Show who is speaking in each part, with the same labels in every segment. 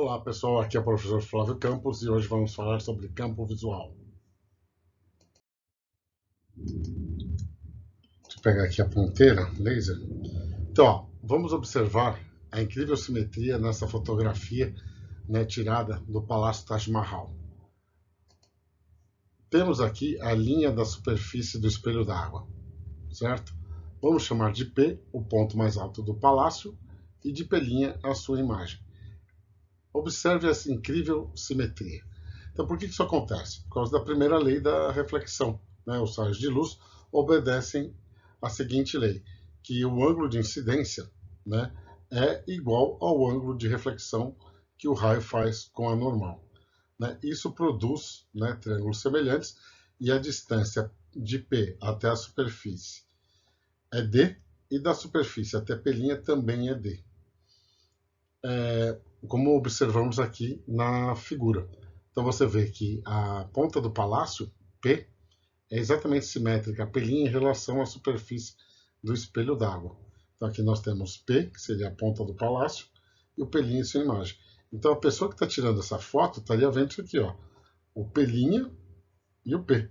Speaker 1: Olá pessoal, aqui é o professor Flávio Campos e hoje vamos falar sobre campo visual. Deixa eu pegar aqui a ponteira, laser. Então, vamos observar a incrível simetria nessa fotografia, tirada do Palácio Taj Mahal. Temos aqui a linha da superfície do espelho d'água, certo? Vamos chamar de P o ponto mais alto do palácio e de P' a sua imagem. Observe essa incrível simetria. Então, por que isso acontece? Por causa da primeira lei da reflexão. Os raios de luz obedecem à seguinte lei, que o ângulo de incidência é igual ao ângulo de reflexão que o raio faz com a normal. Isso produz triângulos semelhantes e a distância de P até a superfície é D e da superfície até P' também é D. Como observamos aqui na figura. Então você vê que a ponta do palácio, P, é exatamente simétrica a P' em relação à superfície do espelho d'água. Então aqui nós temos P, que seria a ponta do palácio, e o P' em sua imagem. Então a pessoa que está tirando essa foto estaria vendo isso aqui, o P' e o P,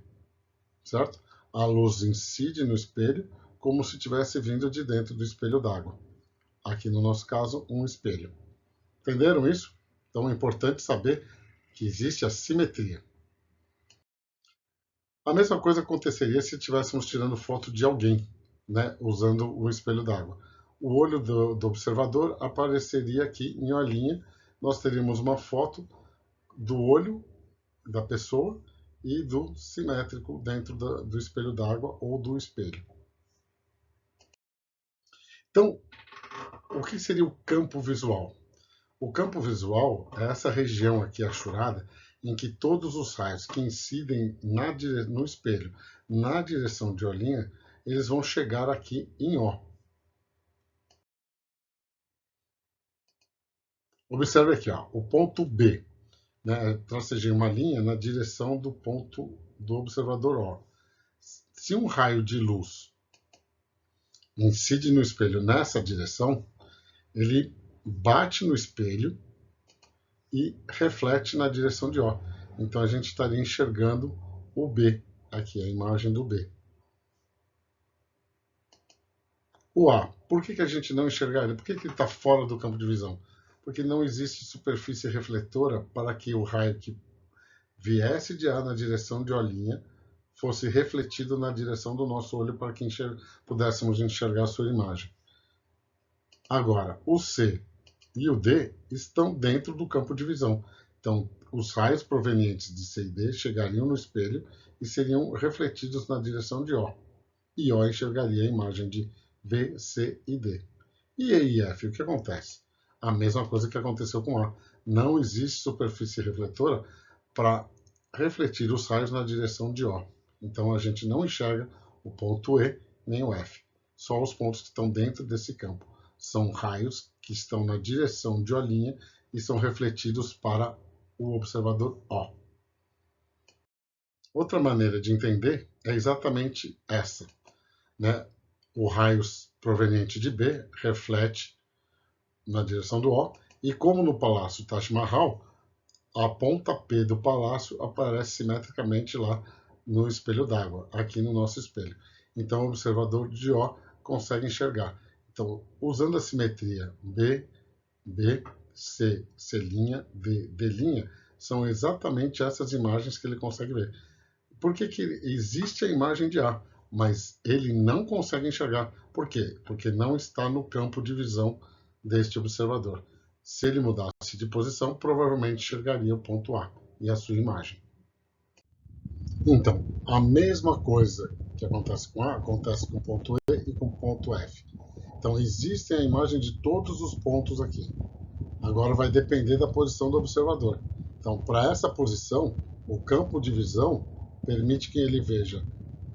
Speaker 1: certo? A luz incide no espelho como se tivesse vindo de dentro do espelho d'água. Aqui no nosso caso, um espelho. Entenderam isso? Então é importante saber que existe a simetria. A mesma coisa aconteceria se estivéssemos tirando foto de alguém, usando o espelho d'água. O olho do observador apareceria aqui em olhinha. Nós teríamos uma foto do olho da pessoa e do simétrico dentro do espelho d'água ou do espelho. Então, o que seria o campo visual? O campo visual é essa região aqui achurada em que todos os raios que incidem no espelho na direção de olhinha, eles vão chegar aqui em O. Observe aqui, o ponto B. Tracejei uma linha na direção do ponto do observador O. Se um raio de luz incide no espelho nessa direção, ele bate no espelho e reflete na direção de O. Então a gente estaria enxergando o B, aqui a imagem do B. O A, por que a gente não enxergaria? Por que ele está fora do campo de visão? Porque não existe superfície refletora para que o raio que viesse de A na direção de Olinha fosse refletido na direção do nosso olho para que pudéssemos enxergar a sua imagem. Agora, o C e o D estão dentro do campo de visão. Então, os raios provenientes de C e D chegariam no espelho e seriam refletidos na direção de O. E O enxergaria a imagem de B, C e D. E E e F, o que acontece? A mesma coisa que aconteceu com A. Não existe superfície refletora para refletir os raios na direção de O. Então, a gente não enxerga o ponto E nem o F. Só os pontos que estão dentro desse campo. São raios que estão na direção de Olinha e são refletidos para o observador O. Outra maneira de entender é exatamente essa. O raio proveniente de B reflete na direção do O, e como no Palácio Taj Mahal, a ponta P do palácio aparece simetricamente lá no espelho d'água, aqui no nosso espelho. Então o observador de O consegue enxergar. Então, usando a simetria B, C, C', D, D', são exatamente essas imagens que ele consegue ver. Por que existe a imagem de A, mas ele não consegue enxergar? Por quê? Porque não está no campo de visão deste observador. Se ele mudasse de posição, provavelmente enxergaria o ponto A e a sua imagem. Então, a mesma coisa que acontece com A, acontece com o ponto E e com o ponto F. Então, existe a imagem de todos os pontos aqui. Agora vai depender da posição do observador. Então, para essa posição, o campo de visão permite que ele veja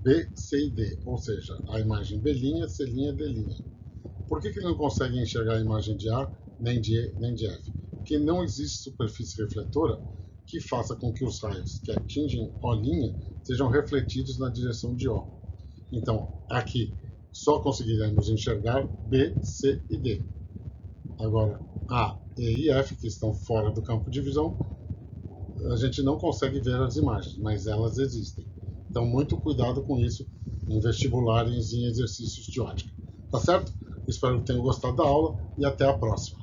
Speaker 1: B, C e D, ou seja, a imagem B', C', D'. Por que ele não consegue enxergar a imagem de A, nem de E, nem de F? Porque não existe superfície refletora que faça com que os raios que atingem O' sejam refletidos na direção de O. Então, aqui só conseguiremos enxergar B, C e D. Agora, A, E e F, que estão fora do campo de visão, a gente não consegue ver as imagens, mas elas existem. Então, muito cuidado com isso em vestibulares e em exercícios de ótica. Tá certo? Espero que tenham gostado da aula e até a próxima.